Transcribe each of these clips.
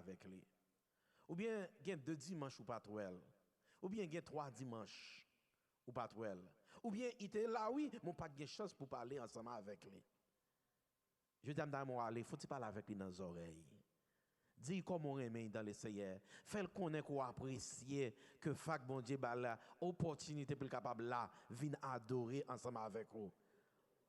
avec lui. Ou bien, il y a 2 dimanches ou pas trop elle. Ou bien, il y a 3 dimanches ou pas trop elle. Ou bien, il était là, oui, mais pas de chance pour parler ensemble avec lui. Je dis à madame, allez, faut-il parler avec lui dans les oreilles? Dis comment on aime dans le Seigneur. Fais-le connaître qu'on apprécie que fac bon Dieu la opportunité pour capable là venir adorer ensemble avec vous.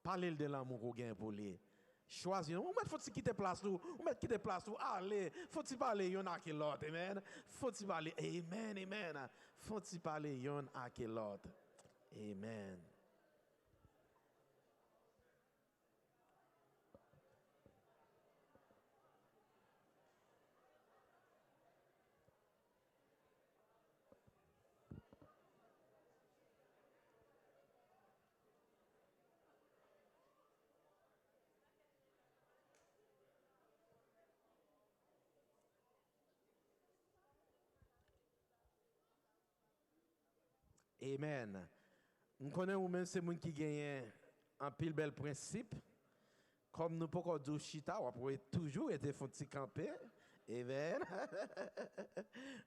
Parlez de l'amour qu'on gagne pour lui. Choisir. Ou mettre faut-il quitter place ou mettre quitter place ou allez, faut-il parler yon à quel autre, amen. Faut-il parler amen, amen. Faut-il parler yon à quel autre. Amen. Amen. Nous connaissons ou même ces gens qui gagnent un pile bel principe. Comme nous pouvons dire chita, on pourrait toujours être fonti camper. Amen.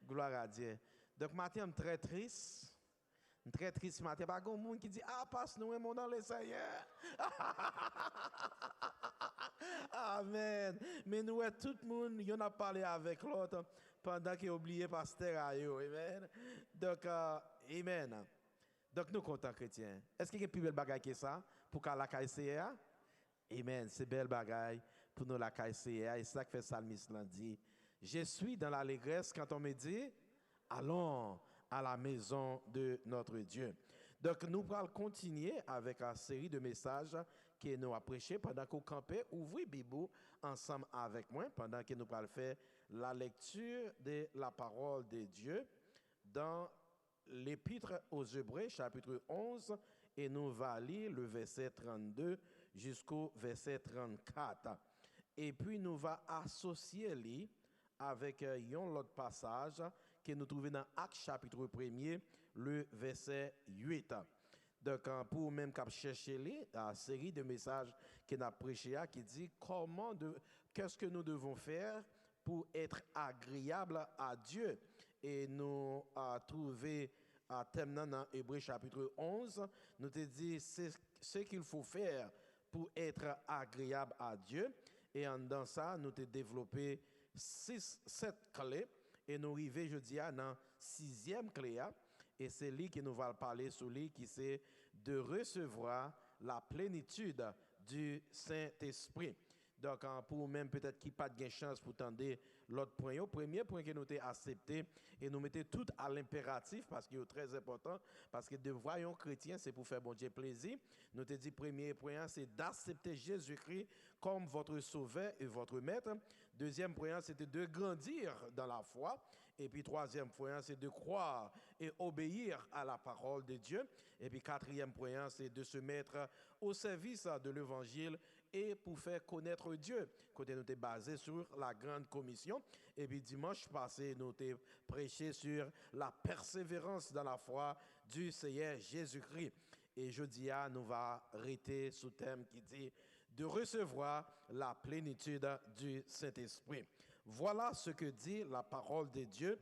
Gloire à Dieu. Donc, matin, je suis très triste. Très triste matin. Pas de monde qui dit ah passe nous mon dans le Seigneur. Amen. Mais nous tout le monde y en a parlé avec l'autre pendant qu'il a oublié pasteur ayo. Amen. Donc amen. Donc nous comptons chrétiens. Est-ce qu'il y a une plus belle bagaille que ça pour qu'à la KCA? Amen. C'est belle bagaille pour nous la KCA et ça que fait Salmiste l'a dit. Je suis dans l'allégresse quand on me dit allons à la maison de notre Dieu. Donc, nous allons continuer avec une série de messages que nous avons prêché pendant qu'on campait. Ouvrez Bible ensemble avec moi pendant que nous allons faire la lecture de la parole de Dieu dans l'Épître aux Hébreux, chapitre 11, et nous allons lire le verset 32 jusqu'au verset 34. Et puis, nous allons associer les avec un autre passage que nous trouvons dans Actes chapitre 1er, le verset 8. Donc, pour même chercher la série de messages que nous avons prêché, qui dit qu'est-ce que nous devons faire pour être agréable à Dieu. Et nous avons trouvé un thème dans Hébreux chapitre 11, nous te dit ce qu'il faut faire pour être agréable à Dieu. Et dans ça, nous avons développé 7 clés et nous arrivons jeudi dans la 6e clé et c'est lui qui nous va parler sur lui qui c'est de recevoir la plénitude du Saint-Esprit. Donc, pour même peut-être qui pas de chance pour tendre l'autre point, le premier point que nous avons accepté et nous mettons tout à l'impératif parce qu'il est très important, parce que de voyons chrétiens, c'est pour faire bon Dieu plaisir. Nous avons dit, premier point, c'est d'accepter Jésus-Christ comme votre sauveur et votre maître. Deuxième point, c'était de grandir dans la foi. Et puis, troisième point, c'est de croire et obéir à la parole de Dieu. Et puis, quatrième point, c'est de se mettre au service de l'évangile et pour faire connaître Dieu. Côté nous sommes basé sur la grande commission. Et puis dimanche passé, nous avons prêché sur la persévérance dans la foi du Seigneur Jésus-Christ. Et jeudi, nous va arrêter sous thème qui dit de recevoir la plénitude du Saint-Esprit. Voilà ce que dit la parole de Dieu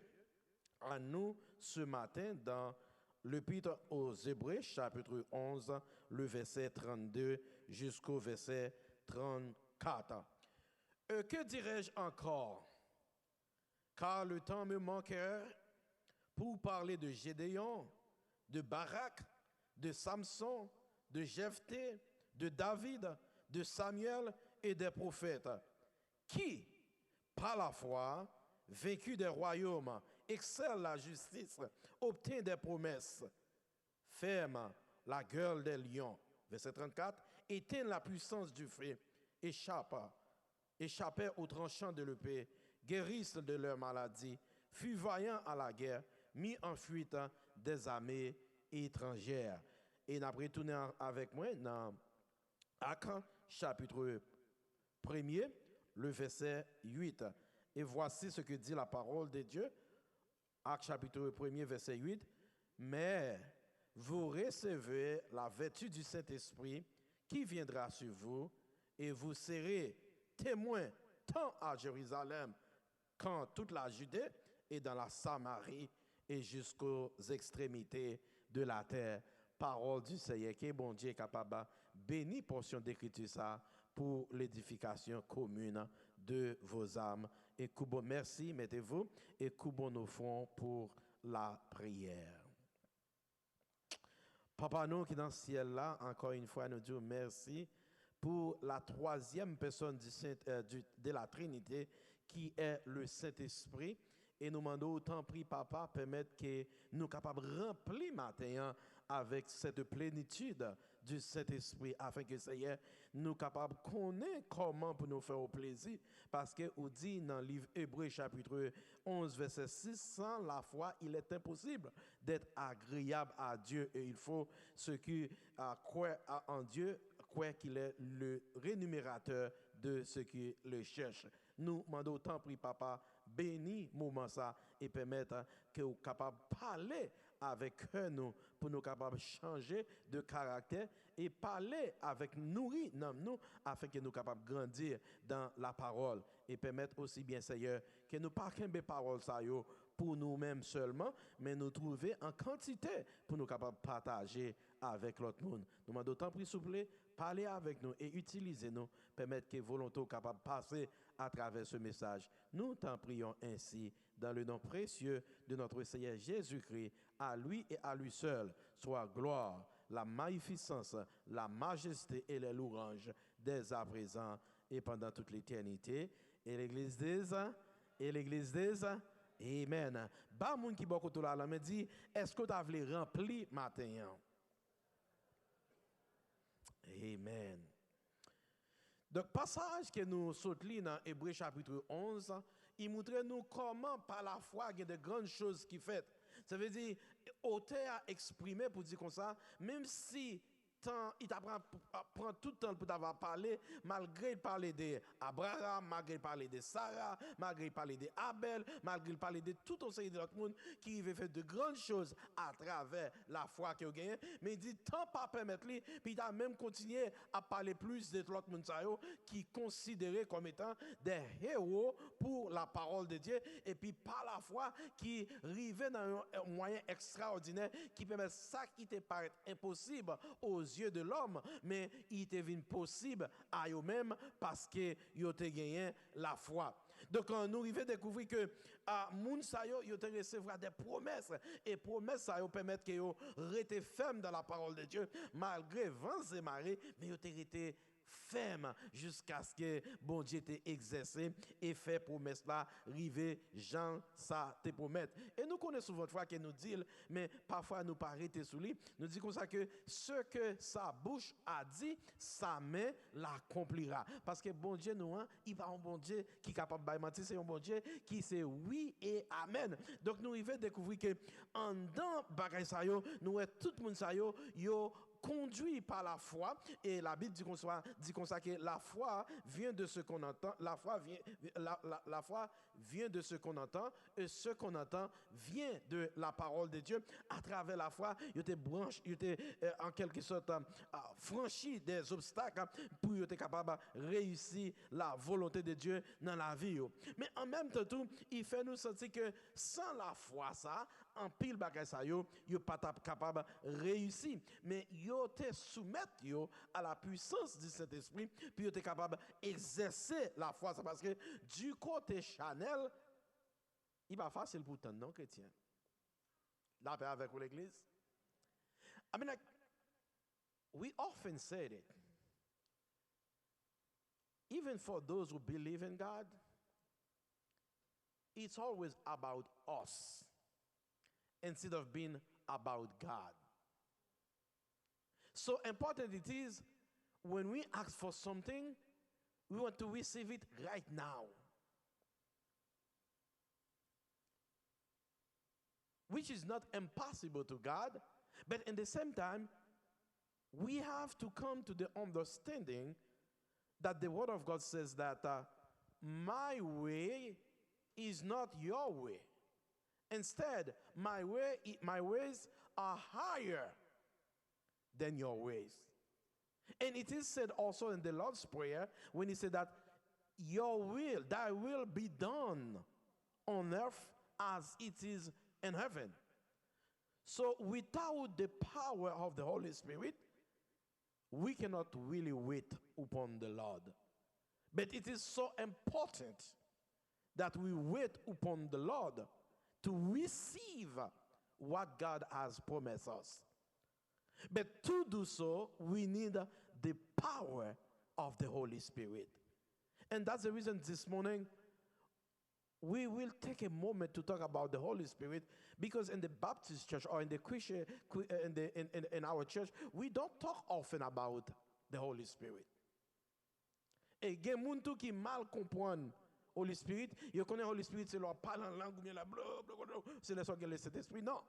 à nous ce matin dans l'Épître aux Hébreux, chapitre 11, le verset 32 jusqu'au verset 34. Que dirais-je encore? Car le temps me manquerait pour parler de Gédéon, de Barak, de Samson, de Jephthé, de David, de Samuel et des prophètes, qui, par la foi, vaincu des royaumes, excelle la justice, obtient des promesses, ferme la gueule des lions. Verset 34, éteint la puissance du feu, échappait aux tranchants de l'épée, guérissent de leur maladie, fut vaillant à la guerre, mis en fuite des armées étrangères. Et n'a retourné avec moi dans Actes, chapitre 1er, le verset 8. Et voici ce que dit la parole de Dieu. Actes chapitre 1er, verset 8. Mais vous recevez la vertu du Saint-Esprit qui viendra sur vous et vous serez témoins tant à Jérusalem quand toute la Judée et dans la Samarie et jusqu'aux extrémités de la terre. Parole du Seigneur, qui est bon Dieu capable de bénir portion d'écriture ça pour l'édification commune de vos âmes. Et Koubo, merci, mettez-vous, et Koubo nous font pour la prière. Papa, nous qui dans le ciel là, encore une fois, nous disons merci pour la troisième personne de la Trinité qui est le Saint-Esprit. Et nous demandons autant prie, papa, permettre que nous capables de remplir matin avec cette plénitude du Saint-Esprit, afin que Seigneur nous capables de connaître comment pour nous faire au plaisir. Parce que vous dit dans le livre Hébreu chapitre 11, verset 6, sans la foi, il est impossible d'être agréable à Dieu. Et il faut ceux qui croient en Dieu, croient qu'il est le rémunérateur de ceux qui le cherchent. Nous demandons autant, prie papa, bénis moment ça et permettre que vous capables de parler avec nous pour nous capables de changer de caractère et parler avec nourrir nous afin que nous capables de grandir dans la parole et permettre aussi bien Seigneur que nous pas qu'un parole ça yo pour nous-mêmes seulement mais nous trouver en quantité pour nous capables de partager avec l'autre monde. Nous demandons autant prie s'il vous plaît, parlez avec nous et utilisez-nous permettre que volonté capable de passer à travers ce message. Nous t'en prions ainsi dans le nom précieux de notre Seigneur Jésus-Christ. À lui et à lui seul soit gloire, la magnificence, la majesté et les louanges dès à présent et pendant toute l'éternité. Et l'Église dit, Amen. Ba moun qui beaucoup tout là me dit, est-ce que tu as voulu remplir matin? Amen. Donc, passage que nous sautons dans Hébreu chapitre 11, il montre nous comment par la foi il y a de grandes choses qui fait. Ça veut dire, auteur a exprimé pour dire comme ça, même si il prend tout le temps pour t'avoir parlé, malgré parler d'Abraham, malgré parler de Sarah, malgré parler d'Abel, malgré parler de tout un série de l'autre monde qui veut faire de grandes choses à travers la foi qu'il a gagnée, mais il dit tant pas permettre lui, puis il a même continué à parler plus de l'autre monde qui considéré comme étant des héros pour la parole de Dieu et puis par la foi qui arrivait dans un moyen extraordinaire qui permet ça qui te paraît impossible aux yeux de l'homme, mais il était venu possible à eux-mêmes parce que ils ont gagné la foi. Donc, quand nous arrivons à découvrir que moun sa yo te recevoir des promesses et promesses ça yo permettre que yo rester ferme dans la parole de Dieu malgré vents et marées, mais yo te rester ferme jusqu'à ce que bon Dieu t'ait exercé et fait promesse là, river Jean ça te promet. Et nous connaissons votre foi que nous dit, mais parfois nous pas arrêter sous lui. Nous dit comme ça que ce que sa bouche a dit, sa main l'accomplira. Parce que bon Dieu nous, il pas un bon Dieu qui est capable de mentir, c'est un bon Dieu qui c'est oui et amen. Donc nous devons découvrir que en dans bagay sa yo, nous tout le monde sa yo conduit par la foi et la Bible dit comme ça que la foi vient de ce qu'on entend, la foi vient de ce qu'on entend et ce qu'on entend vient de la parole de Dieu. À travers la foi, il était en quelque sorte franchi des obstacles pour être capable de réussir la volonté de Dieu dans la vie. Mais en même temps tout, il fait nous sentir que sans la foi ça, en pile bagay ça yo pas capable réussir, mais yo te soumettre yo à la puissance du Saint-Esprit puis yo te capable exercer la foi ça parce que du côté Chanel il pas facile pour tant non chrétien la paix avec l'église. I mean like we often said it even for those who believe in God it's always about us instead of being about God. So important it is when we ask for something, we want to receive it right now. Which is not impossible to God, but at the same time, we have to come to the understanding that the Word of God says that my way is not your way. Instead, my ways are higher than your ways. And it is said also in the Lord's Prayer when he said that your will, thy will be done on earth as it is in heaven. So without the power of the Holy Spirit, we cannot really wait upon the Lord. But it is so important that we wait upon the Lord to receive what God has promised us. But to do so, we need the power of the Holy Spirit. And that's the reason this morning we will take a moment to talk about the Holy Spirit, because in the Baptist church or in the Christian in our church, we don't talk often about the Holy Spirit. Et il y a des gens qui mal comprennent Holy Spirit. Ils connaissent Holy Spirit, c'est leur parler en langue ou bien la c'est les gens qui ont le Saint-Esprit. Non.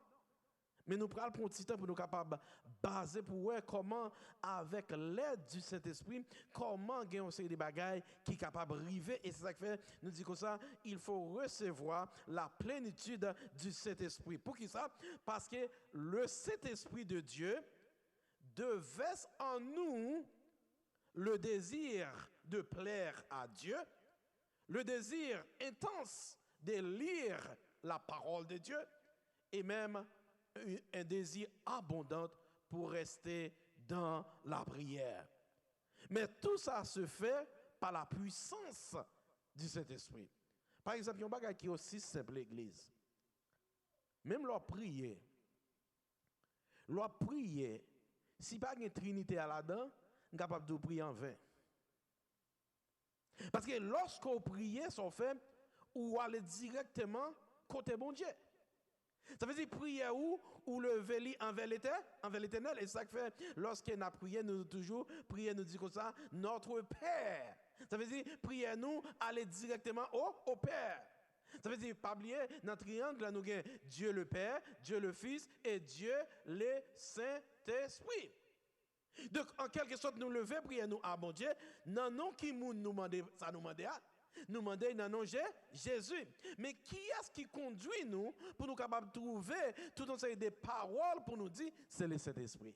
Mais nous prenons un petit temps pour nous capables baser pour voir comment, avec l'aide du Saint-Esprit, comment gagner une série de bagailles qui est capable de arriver. Et c'est ça qui fait, nous dit comme ça, il faut recevoir la plénitude du Saint-Esprit. Pour qui ça? Parce que le Saint-Esprit de Dieu déverse en nous le désir de plaire à Dieu, le désir intense de lire la parole de Dieu, et même un désir abondant pour rester dans la prière. Mais tout ça se fait par la puissance du Saint-Esprit. Par exemple, il y a un bagage qui est aussi simple, l'Église. Même leur prier, si pas une trinité à la dedans, on est capable de prier en vain. Parce que lorsqu'on prie, on fait ou aller directement côté bon Dieu. Ça veut dire prier ou le veli envers l'Éternel. Et ça fait, lorsqu'on a prié, nous toujours prier, nous dit comme ça, notre Père. Ça veut dire prier nous, aller directement au Père. Ça veut dire, pas oublier, dans le triangle, là, nous avons Dieu le Père, Dieu le Fils et Dieu le Saint-Esprit. Donc, en quelque sorte, nous lever, prier nous à bon Dieu. Non, non, qui nous demande ça, nous demande à. Nous demandons dans nom Jésus. Mais qui est-ce qui conduit nous pour nous capables de trouver tout un série de paroles pour nous dire c'est le Saint-Esprit.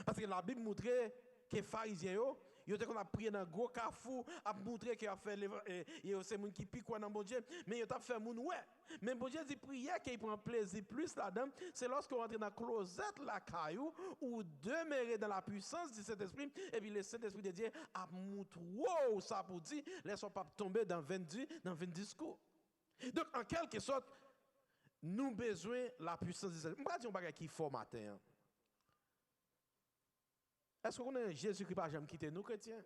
Parce que la Bible montre que les pharisiens, ils ont prié dans un gros carrefour, a montré qu'ils ont fait c'est monde qui pique dans bon Dieu, mais ils ont fait moun ouais. Mais bon Dieu dit prière qui prend plaisir plus là-dedans, c'est lorsqu'on rentre dans la closette la caillou ou demeurer dans la puissance du Saint-Esprit et puis le Saint-Esprit de Dieu a montré wow ça pour dire laissons pas tomber dans 20 discours. Donc en quelque sorte nous besoin la puissance du Saint-Esprit. On va dire un bagage qui fort matin. Est-ce qu'on a Jésus-Christ pas jamais quitté nous chrétiens?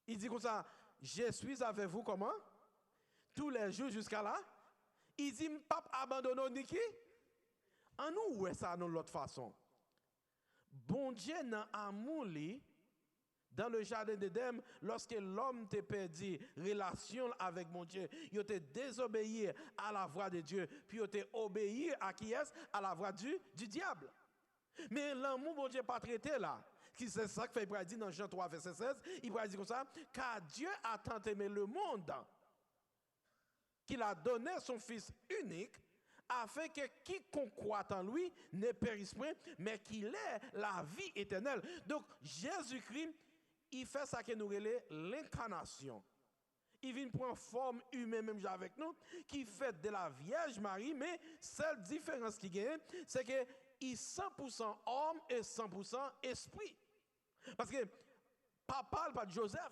Il dit comme ça, je suis avec vous comment? Tous les jours jusqu'à là. Il dit, pas abandonner ni qui? En nous, ouais ça, de l'autre façon. Bon Dieu, dans l'amour, dans le jardin d'Éden, lorsque l'homme t'a perdu relation avec mon Dieu, il t'a désobéi à la voix de Dieu, puis il t'a obéi à qui est? À la voix du diable. Mais l'amour, bon Dieu, pas traité là. C'est ça qu'il fait dire dans Jean 3, verset 16. Il va dire comme ça, car Dieu a tant aimé le monde qu'il a donné son Fils unique afin que quiconque croit en lui ne périsse point, mais qu'il ait la vie éternelle. Donc, Jésus-Christ, il fait ça que nous relève l'incarnation. Il vient prendre forme humaine même avec nous, qui fait de la Vierge Marie, mais seule différence qu'il y a, c'est que il est 100% homme et 100% esprit. Parce que papa, pas de Joseph.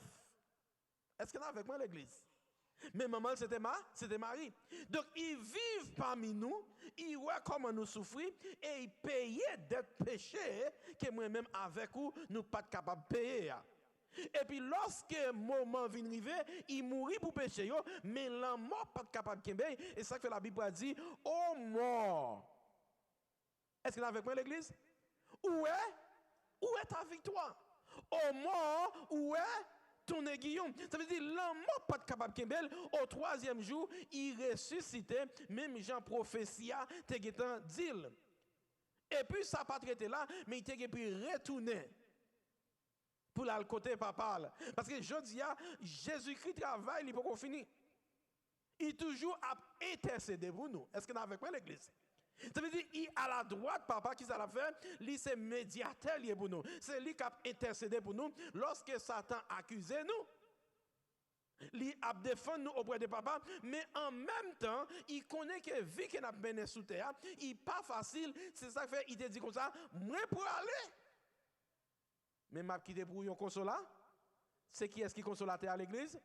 Est-ce qu'il y en a avec moi l'église? Mais maman, c'était Marie. Donc, ils vivent parmi nous, ils voient comment nous souffrons et ils payent des péchés que moi-même avec vous, nous pas capables de payer. Et puis, lorsque le moment vient arriver, il mourit pour pécher, mais la mort pas capable de payer. Et ça que la Bible a dit, oh mort. Est-ce qu'il y en a avec moi l'église? Où est ta victoire? Au mort, où est ton aiguillon? Ça veut dire l'homme pas capable de kembel. Au troisième jour, il ressuscitait. Même Jean prophétia, te getan dit. Et puis ça pas traité là, mais il te puis retourner pour le côté papa. Parce que je dis, Jésus-Christ travaille, il peut pas finir. Il toujours a intercédé pour nous. Est-ce qu'il y en a avec moi l'église? Ça veut dire, il à la droite, papa, qui ça l'a fait, lui c'est médiateur pour nous. C'est lui qui a intercédé pour nous lorsque Satan accusait nous. Il a défendu nous auprès de papa, mais en même temps, il connaît que vie qu'il a mené sous terre, il n'est pas facile. C'est ça que fait, il te dit comme ça, moi pour aller. Mais m'a quitté pour un consolat. C'est qui est-ce qui consolateur à l'église?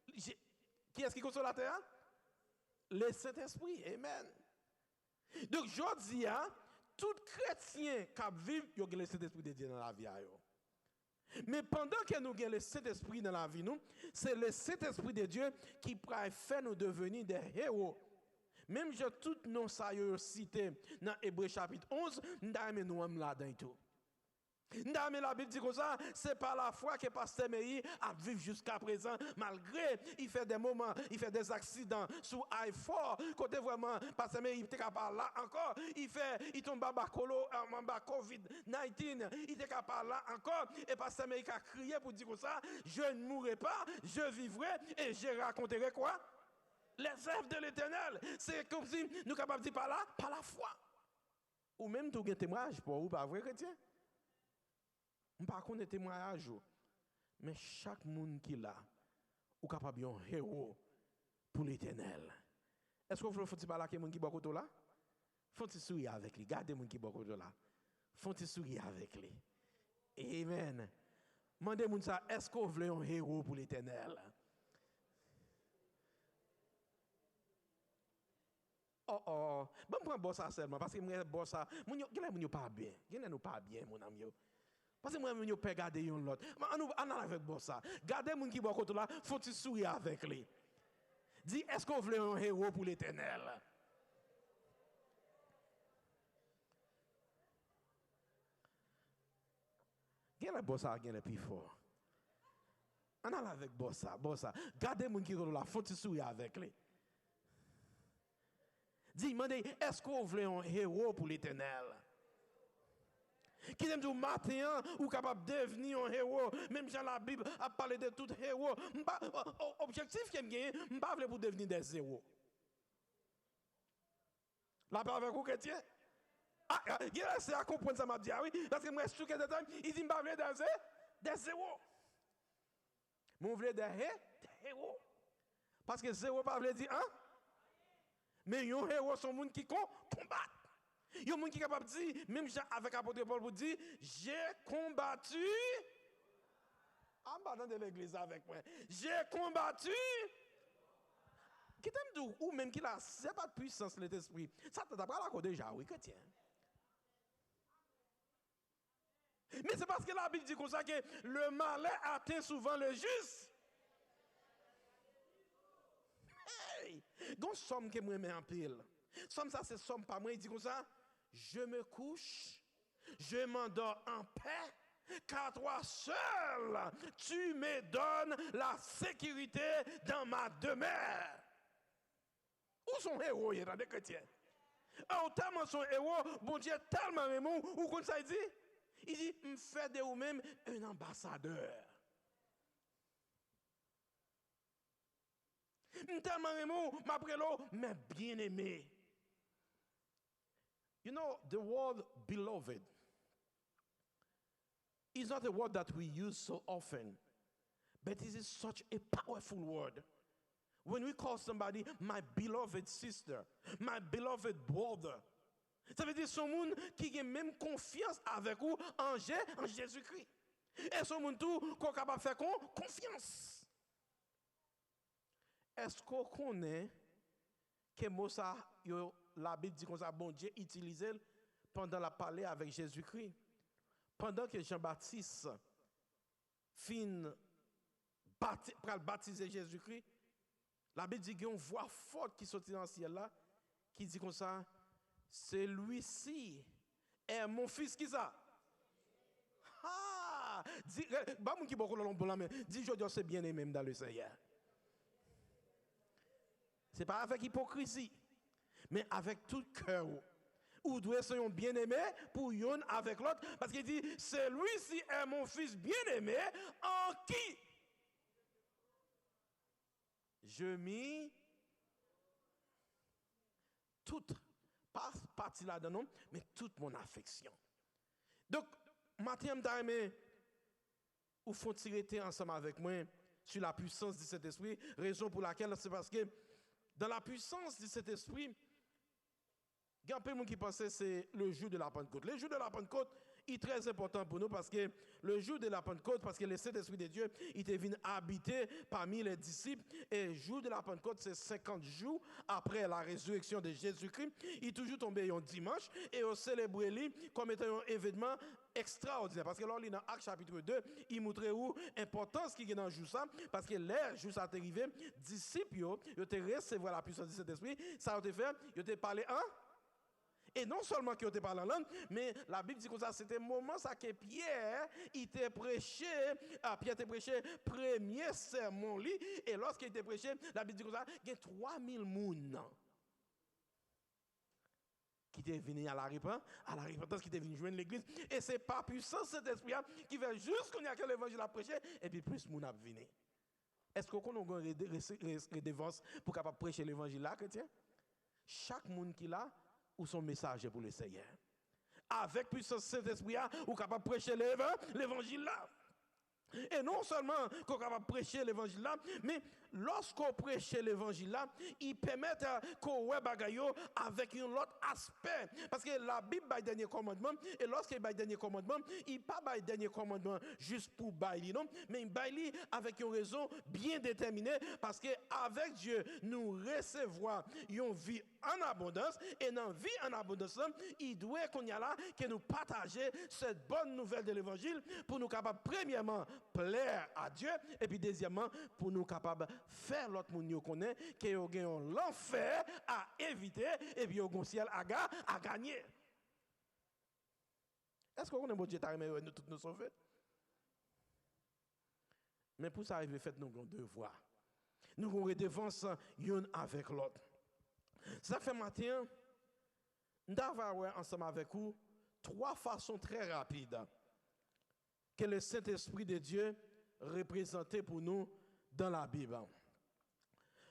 Qui est-ce qui consolateur? Le Saint-Esprit. Amen. Donc, je dis, tout chrétien qui vit, il y a le Saint-Esprit de Dieu dans la vie. Mais pendant que nous avons le Saint-Esprit dans la vie, c'est le Saint-Esprit de Dieu qui pourrait faire nous devenir des héros. Même si toutes nos cité dans Hébreux chapitre 11, nous sommes là-dedans tout. La Bible dit comme ça, c'est par la foi que Pasteur Meyi a vécu jusqu'à présent, malgré il fait des moments, il fait des accidents sous I4, côté vraiment, Pasteur Meyi était capable là encore, il tombe en COVID-19, il était capable là encore, et Pasteur Meyi a crié pour dire comme ça, je ne mourrai pas, je vivrai, et je raconterai quoi? Les œuvres de l'Éternel. C'est comme si nous sommes capables de dire par là, par la foi. Ou même tout un témoignage pour vous, pas vrai chrétien? Par contre, témoignage, mais chaque monde qui l'a, est capable d'un héros pour l'Éternel. Est-ce que vous faut pas là que monde qui beaucoup là? Faut-il sourire avec lui? Gardez monde qui beaucoup là. Faut-il sourire avec lui? Amen. Demandez-moi ça, est-ce que vous voulez un héros pour l'Éternel? Oh, bon prends bon ça seulement parce que moi bon ça, mon yo pas bien. Gen nous pas bien mon ami. Parce que moi, je ne peux pas garder l'autre. On avec ça. Gardez les gens qui sont côté là, faut-il sourire avec lui. Dis, est-ce qu'on veut un héros pour l'Éternel? Quel est bossa, quel est plus fort? On avec bossa. Gardez les gens qui sont là, faut-il sourire avec lui. Dis, est-ce qu'on veut un héros pour l'Éternel? Qui aime dire matin ou capable de devenir un héros, même si la Bible a parlé de tout héros. Objectif qui me gagne, je ne pas pour devenir des héros. La parole avec vous chrétien? Il est à comprendre ça m'a dit oui parce que moi je suis que temps il dit pas des héros. Moi je veux des héros. Parce que zéro pas veut dire hein? Mais un héros sont monde qui combattent. Il y a des gens qui sont capables de dire, même avec l'apôtre Paul pour dire, j'ai combattu. En bas de l'église avec moi. J'ai combattu. Qui t'aime dire, ou même qui a, c'est pas de puissance l'esprit. Ça t'as pas la déjà, oui, chrétien. Mais c'est parce que la Bible dit comme ça que le malin atteint souvent le juste. Hey! Gon somme que moi mets en pile. Somme ça c'est somme pas moi, il dit comme ça. Je me couche, je m'endors en paix, car toi seul, tu me donnes la sécurité dans ma demeure. Où sont héros, il y a des chrétiens? Tellement son héros, bon Dieu, tellement aimé, ou comme ça il dit? Il dit, me fait de vous-même un ambassadeur. Tellement aimé, m'après l'eau, mais bien aimé. You know, the word beloved is not a word that we use so often, but it is such a powerful word. When we call somebody my beloved sister, my beloved brother, ça veut dire son monde qui a même confiance avec vous en Jésus-Christ. Et son monde tout qu'on est capable de faire confiance. Est-ce qu'on connaît que mot ça la Bible dit comme ça, bon Dieu utilisait pendant la parler avec Jésus-Christ. Pendant que Jean-Baptiste fin baptiser Jésus-Christ, la Bible dit qu'il y a une voix forte qui sortit dans le ciel là, qui dit comme ça, celui-ci est mon fils qui ça? Ah! Dis, bah mon qui beaucoup la main, dis je c'est bien aimé dans le Seigneur. C'est pas avec hypocrisie. Mais avec tout cœur, ou doit être bien-aimé pour yon avec l'autre, parce qu'il dit, celui-ci est mon fils bien-aimé, en qui je mis toute, pas partie là-dedans, mais toute mon affection. Donc, Mathieu m'a aimé, ou faut tirer ensemble avec moi sur la puissance du Saint-Esprit. Raison pour laquelle, c'est parce que dans la puissance du Saint-Esprit, il y a un peu de monde qui pensait que c'est le jour de la Pentecôte. Le jour de la Pentecôte est très important pour nous parce que le jour de la Pentecôte, parce que le Saint-Esprit de Dieu, il était venu habiter parmi les disciples. Et le jour de la Pentecôte, c'est 50 jours après la résurrection de Jésus-Christ. Il est toujours tombé un dimanche et on célèbre lui comme étant un événement extraordinaire. Parce que là, dans Actes chapitre 2, il montre où l'importance qui est dans le jour ça. Parce que l'air, jour ça est arrivé, disciples, ils ont recevoir la puissance du Saint-Esprit. Ça a été fait, ils ont parlé en. Et non seulement qu'il était parlé en langue, mais la Bible dit que ça, c'était un moment ça que Pierre, il était prêché, Pierre était prêché premier sermon lui, et lorsqu'il était prêché, la Bible dit que ça, il y a 3000 personnes qui étaient venus à la repentance, qui étaient venus joindre l'église, et c'est par puissance cet esprit qui fait juste qu'on y a que l'évangile à prêcher, et puis plus de monde a venu. Est-ce qu'on a une redevance pour capable prêcher l'évangile là, chrétien? Chaque monde qui l'a, ou son message pour le Seigneur. Avec puissance Saint-Esprit, ou capable de prêcher l'évangile là. Et non seulement qu'on est capable de prêcher l'évangile là, mais lorsqu'on prêche l'évangile là, il permet qu'on voit bagaille avec un autre aspect. Parce que la Bible a le dernier commandement, et lorsqu'il a le dernier commandement, il pas le dernier commandement juste pour bailler, non, mais il baille avec une raison bien déterminée, parce qu'avec Dieu, nous recevons une vie en abondance, et dans la vie en abondance, il doit qu'on y a là, que nous partager cette bonne nouvelle de l'évangile pour nous capables, premièrement, plaire à Dieu, et puis deuxièmement, pour nous capables faire l'autre monde nous connaît, que nous gagnons l'enfer à éviter, et puis au ciel à gagner. Est-ce qu'on a bon Dieu mais nous tous nous sauver? Mais pour ça arriver, faites-nous un devoir. Nous avons redevance l'une avec l'autre. Ça fait matin, nous allons ensemble avec vous 3 façons très rapides que le Saint-Esprit de Dieu représentait pour nous dans la Bible.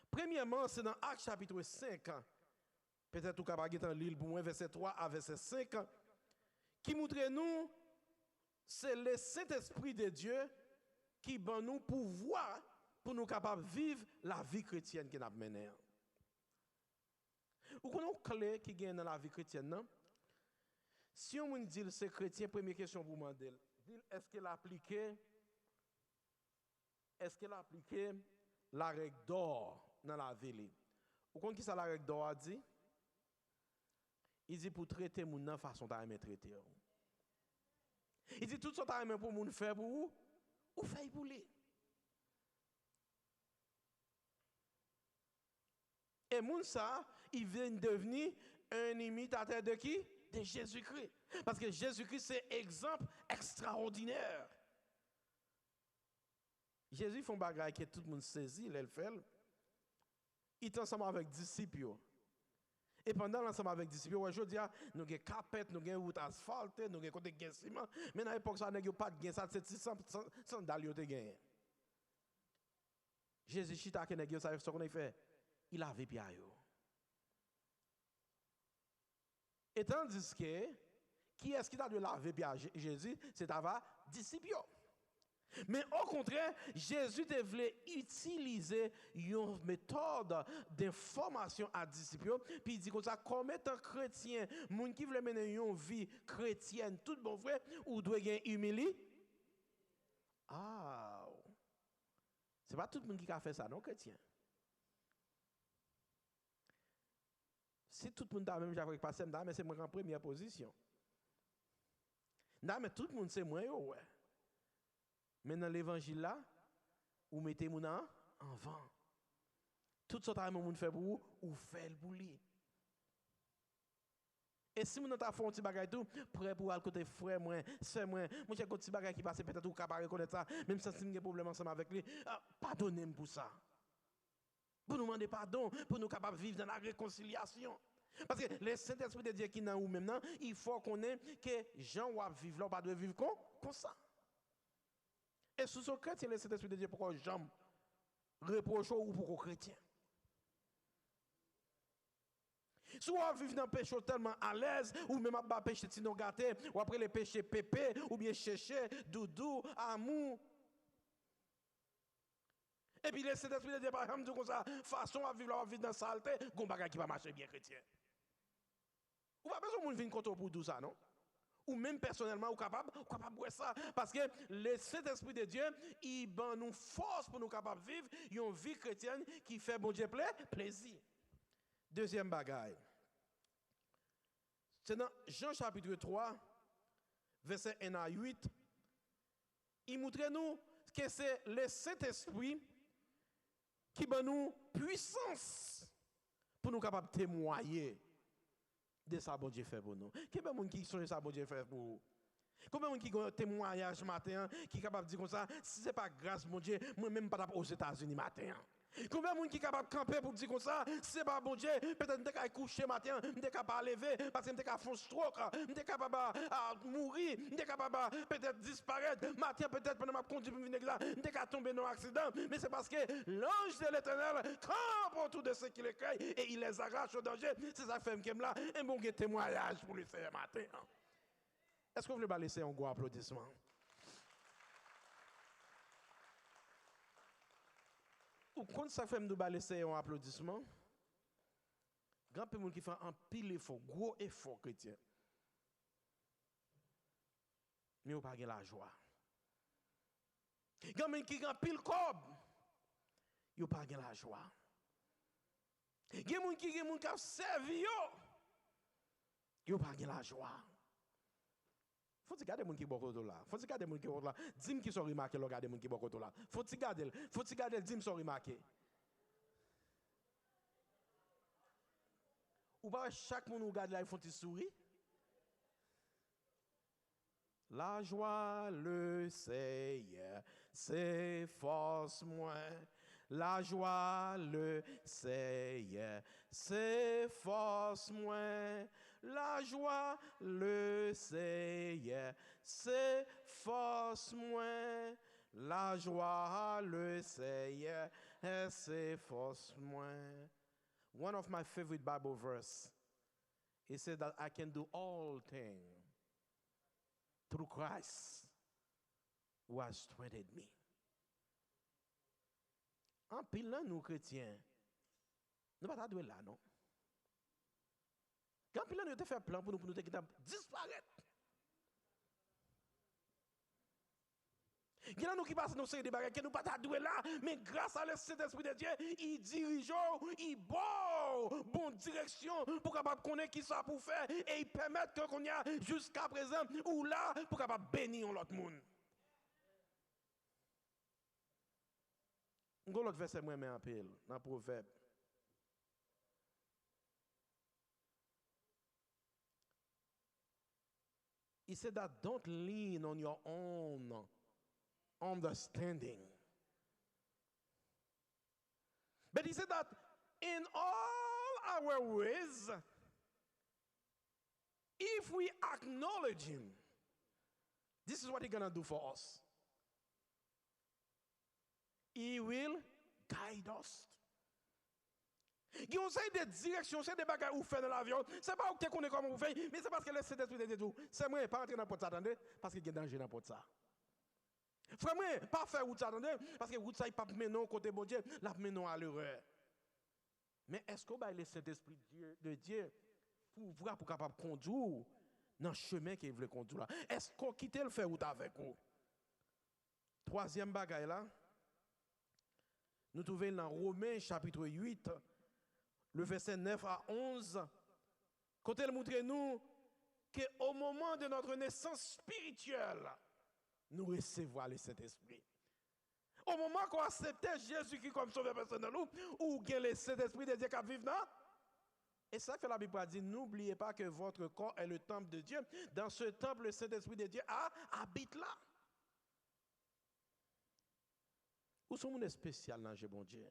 Premièrement, c'est dans Actes chapitre 5, peut-être que vous avez dans l'île pour moi, verset 3 à verset 5, qui montre nous, c'est le Saint-Esprit de Dieu qui donne nous pouvoir pour nous capables de vivre la vie chrétienne que nous avons menée. Vous connaissez une clé qui gagne dans la vie chrétienne, non? Si on me dit que c'est chrétien, première question pour moi, est-ce qu'elle a appliqué la règle d'or dans la vie? Vous connaissez qui ça la règle d'or a dit? Il dit pour traiter mon de façon d'aimer traiter. Il dit tout ce que tu pour moun faire pour vous, ou fait pour lui. Et moun ça, il vient devenir un imitateur de qui? De Jésus-Christ. Parce que Jésus-Christ, c'est exemple extraordinaire. Jésus fait un bagage que tout le monde saisit, il le fait. Il est ensemble avec disciples. Et pendant l'ensemble avec disciples, aujourd'hui, nous avons capette, nous avons route asphaltée, nous avons côté de ciment. Mais dans l'époque, ça n'a pas de gain, ça c'est 100 dalles de gain. Jésus, chita que nous savez ce qu'on a fait. Il avait pied. Et tandis que, qui est-ce qui a de laver pied à Jésus? C'est à disciples. Mais au contraire, Jésus devait utiliser une méthode d'information à disciples. Puis il dit comme ça, comme étant chrétien, moun qui veut mener une vie chrétienne, tout bon frère, ou doit gagner humilité. Ah, c'est pas tout le monde qui a fait ça, non, chrétien. Si tout le monde a même j'avais passé, mais c'est moi en première position. Mais tout le monde c'est moi, ouais. Mais dans l'évangile là, vous mettez mon en vent. Tout ce que vous fait pour vous, vous faites pour lui. Et si vous avez fait un petit bagage tout, prêt pour aller côté frère, moi, c'est moi, j'ai un petit bagage qui passe, peut-être vous capable reconnaître ça, même si vous avez un problème ensemble avec lui, pardonnez-moi pour ça. Pour nous demander pardon, pour nous capables de vivre dans la réconciliation. Parce que le Saint-Esprit de Dieu qui est dans nous maintenant, il faut qu'on ait que gens qui vivent là, pas de vivre comme ça. Et sous ce chrétien, le Saint-Esprit de Dieu, pourquoi jamais reproche ou pourquoi chrétien? Si on vit dans le péché tellement à l'aise, ou même à péché tino gâté, ou après le péché pépé, ou bien chercher, doudou, amour. Et puis le Saint-Esprit de Dieu, par exemple, dit comme ça, façon à vivre dans la saleté, gon bagay qui va marcher bien chrétien. Ou pas besoin de venir contre pour tout ça, non? Ou même personnellement, ou capable de ça. Parce que le Saint-Esprit de Dieu, il nous force pour nous capables de vivre une vie chrétienne qui fait bon Dieu plaisir. Deuxième bagaille. C'est dans Jean chapitre 3, verset 1 à 8. Il montre nous que c'est le Saint-Esprit qui donne nous puissance pour nous capables de témoigner de ça bon Dieu fait pour nous. Combien de gens qui sont ça bon Dieu fait pour vous? Combien de gens qui ont un témoignage matin qui est capable de dire comme ça, si ce n'est pas grâce bon Dieu, moi-même pas aux États-Unis matin. Combien de gens qui sont capables de camper pour dire comme ça, si ce n'est pas bon Dieu, peut-être que je suis couché matin, je suis capable de lever parce que je suis capable de faire un stroke, je suis capable de mourir, je suis capable de peut-être disparaître. Matin, peut-être pendant ma conduite pour venir là, je suis capable de tomber dans un accident. Mais c'est parce que l'ange de l'Éternel campe autour de ceux qui les craignent et il les arrache au danger. C'est ça que fait là, un bon témoignage pour lui faire matin. Est-ce que vous voulez laisser un gros applaudissement? Ou quand ça fait nous laisser un applaudissement, grand peu de monde qui fait un pile effort, gros effort chrétien. Mais on pas la joie. Grand monde qui a pile cob, yo pas la joie. Gen moun qui a servi yo pas la joie. Faut que garder les gens qui sont là. Faut que garder les gens qui sont là. Dis-moi qui sont remarqués, regarder les gens qui sont là. Faut que garder, dis-moi qui sont remarqués. Ou pas chaque monde qui regarde là, ils font un sourire. La joie, le Seigneur, c'est force moins. La joie, le Seigneur, c'est force moins. La joie, le Seigneur, c'est force moins. La joie, le Seigneur, c'est force moins. One of my favorite Bible verses, it said that I can do all things through Christ who has strengthened me. En pile là, nous chrétiens, nous ne pas doué là, non? Quand pile là, nous avons fait plan pour nous disparaître. Il y a nous qui passent dans ces débats que nous pas doué là, mais grâce à l'Esprit de Dieu, il dirige, il bonne direction pour capable connaître qui ça pour faire et il permet que qu'on y a jusqu'à présent ou là pour capable bénir l'autre monde. On l'autre verset moi mais en pile dans Proverbe. He said that don't lean on your own understanding. But he said that in all our ways, if we acknowledge him, this is what he's going to do for us. He will guide us. Il y a des directions, c'est des bagages où faire dans l'avion. C'est pas où tu connais comment vous faites, mais c'est parce que le Saint-Esprit de Dieu. C'est moi, pas entrer dans la porte, attendez, parce qu'il y a danger dans la porte. Frère, moi, pas faire route, attendez, parce que route, ça, il pas mener côté bon Dieu, la mener à l'erreur. Mais est-ce qu'on va le Saint-Esprit de Dieu pour capable de conduire dans le chemin qu'il veut conduire là? Est-ce qu'on quitte le faire route avec vous? Troisième bagaille là, nous trouvons dans Romains chapitre 8, le verset 9 à 11, quand elle montre nous qu'au moment de notre naissance spirituelle, nous recevons le Saint-Esprit. Au moment qu'on acceptait Jésus-Christ comme sauveur personnel, ou que le Saint-Esprit de Dieu qui vit là, et ça que la Bible dit, n'oubliez pas que votre corps est le temple de Dieu. Dans ce temple, le Saint-Esprit de Dieu habite là. Où sont-nous spécial dans le bon Dieu?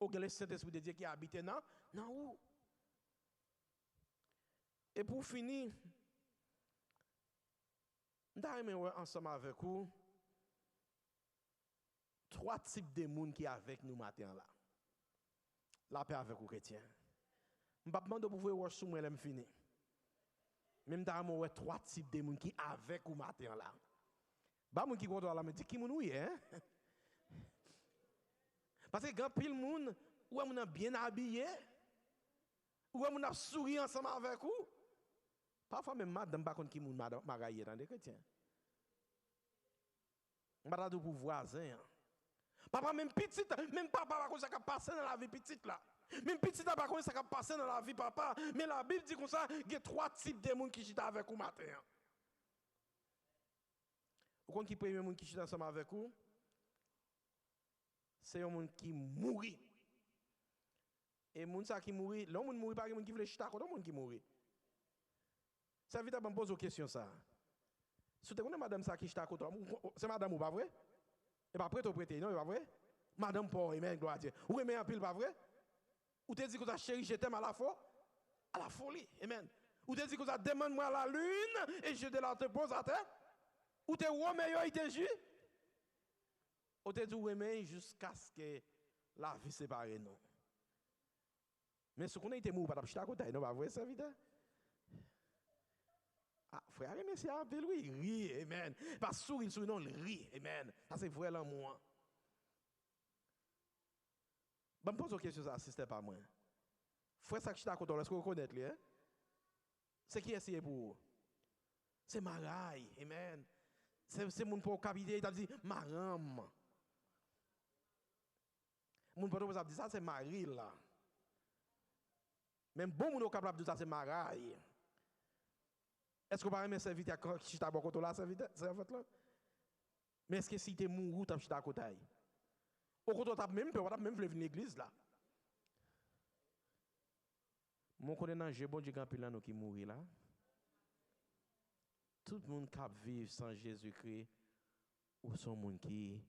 Ou que le Saint-Esprit de Dieu qui habite là? Non, où? Et pour finir, nous allons ensemble avec vous 3 types de monde qui sont avec nous matin là. La paix avec vous chrétiens. Je ne vais pas demander pour vous voir sous moi, je fini. Même dans moi 3 types de monde qui sont avec vous matin là. Ba moun qui contrôle la me dit qui moun oui hein? Parce que quand pile monde, ou on a bien habillé, ou on a souri ensemble avec vous. Parfois même madame par contre qui moun magaye dans des chrétiens. Madame pour voisin. Papa même petit, même papa pas comme ça qui passe dans la vie petite là. Même petit pas comme ça qui passe dans la vie papa, mais la Bible dit comme ça, il y a 3 types de monde qui chita avec vous matin. Vous connaissez qui premier monde qui chita ensemble avec vous? C'est un monde qui mourit. Et moun ça qui mourit, l'homme moun mourit pas moun qui veut chita contre monde qui mourit. Ça veut dire me pose une question ça. Si tu connais madame ça qui chita contre c'est madame ou pas vrai? Et pas prêt au prêter, non, pas vrai? Madame Paul, amen, gloire à Dieu. Ou amen en pile, pas vrai? Ou te dit que ça chérie, je t'aime à la fois? À la folie, amen. Ou te dit que ça demande-moi à la lune et je te pose à terre? Ou te meilleur il te jure? Ou te dit amen jusqu'à ce que la vie sépare nous. Mais ce qu'on a été mou, pas d'acheter à côté, non, pas vrai, ça vite? Ah, frère, mais c'est un peu lui, il rit, amen. Pas sourire, non, il rit, amen. Ça c'est vrai l'amour. Je me pose une question, ça, si ce n'est pas moi. Frère, ça que je suis à côté, est-ce que vous connaissez lui? C'est qui est pour vous? C'est Marai, amen. C'est mon pour capiter, il a dit, Maram. Mon pour vous dire ça, c'est Marie là. Même bon, mon capable de dire ça, c'est Marai. Est-ce que vous parlez de serviteur qui est à côté là, serviteur là? Mais est-ce que si tu es mouru, tu es à côté? Au côté, tu as même peur, tu as même venir l'église là. Mon connaissant, j'ai bon Dieu quand qui mourit là. Tout le monde qui vit sans Jésus-Christ, ou son monde qui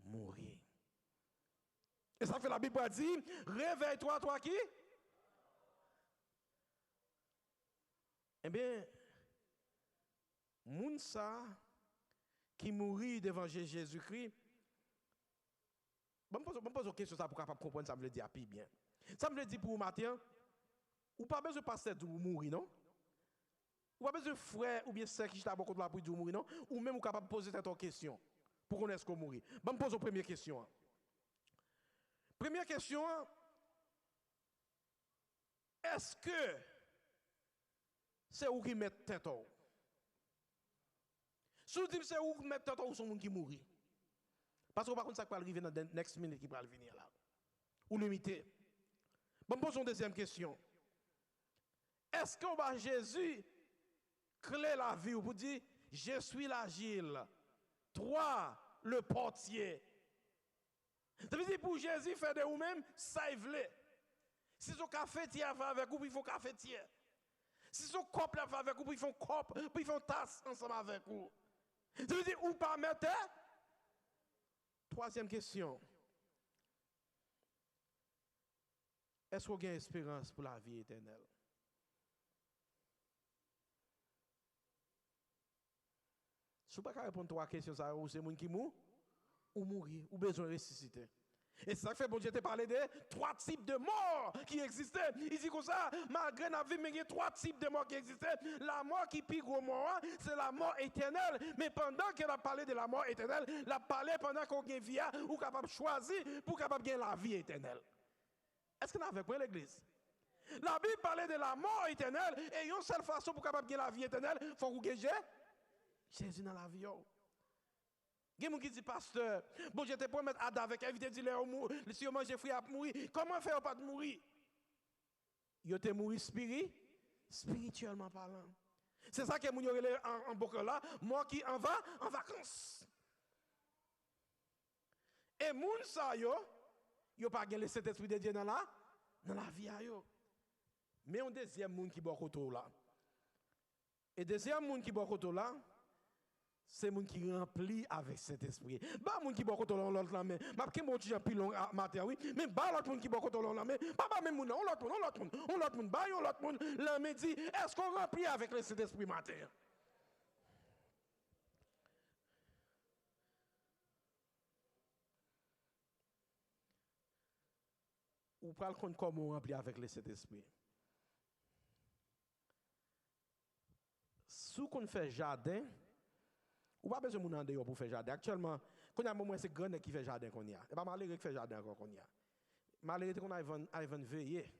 mourit. Et ça fait la Bible dit, réveille-toi, toi qui? Eh bien, moun ça qui mourit devant Jésus-Christ, je me pose une question ça pour capable comprendre ça me le dit à plus bien. Ça me le dit pour vous matin, ou pas besoin de pasteur pour mourir non? Ou pas besoin de frère ou bien sœur qui t'a beaucoup de la pour mourir non? Ou même ou capable de poser cette question pour connaître qu'on mourir. Je me pose une première question. Première question, est-ce que c'est où qui met tête? Si vous dites que c'est où qui met tête ou son monde qui mourit? Parce que par contre ça peut arriver dans la next minute qui va venir là. Ou limité. Bon, pose une deuxième question. Est-ce qu'on va Jésus clé la vie ou vous dire je suis l'agile, toi le portier. Ça veut dire pour Jésus faire de vous-même, ça il veut. Si son cafetière va avec vous, il faut cafetière. Si son couple va avec vous, il faut couple, puis il faut tasse ensemble avec vous. Ça veut dire ou pas mettre. Troisième question. Est-ce qu'on a une espérance pour la vie éternelle? Si vous ne pouvez pas répondre à trois questions, ça c'est monde qui mourent ou mourir, ou besoin de ressusciter. Et c'est ça que fait bon Dieu te parlé de 3 types de morts qui existaient. Il dit comme ça, malgré la vie, mais il y a 3 types de morts qui existaient. La mort qui pique au mort, c'est la mort éternelle. Mais pendant qu'elle a parlé de la mort éternelle, elle a parlé pendant qu'on a vie ou capable de choisir pour capable de gagner la vie éternelle. Est-ce que nous avons compris l'église? La Bible parlait de la mort éternelle et une seule façon pour capable de gagner la vie éternelle, il faut que vous Jésus dans la vie. Il y a des gens qui disent, pasteur, bon, je te promets Adam avec éviter de dire, si on mange fruit à mourir, comment faire pas de mourir? Ils te mourir spirituellement parlant. C'est ça que nous avons en boucle là, moi qui en va en vacances. Et moun sa yo pas gagné le Saint-Esprit de Dieu dans la vie yo. Mais un deuxième monde qui boit autour là. Et deuxième monde qui boit autour là, c'est moun qui rempli avec cet esprit. Ba moun qui boit autour là l'autre là mais m'a que mon petit pilon matin oui, mais ba l'autre moun qui boit autour là mais pas même moun on l'autre moun ba on l'autre moun là me dit est-ce qu'on remplit avec le Saint-Esprit matin? Ou parle comment on remplit avec le Saint-Esprit? Si on fait jardin, ou pas besoin de moun pour faire jardin. Actuellement, Quand il y a un moment, c'est grand qui fait jardin qu'on y a. Et pas malheureux qui fait jardin encore qu'on y a. Malheureux qu'on a veiller.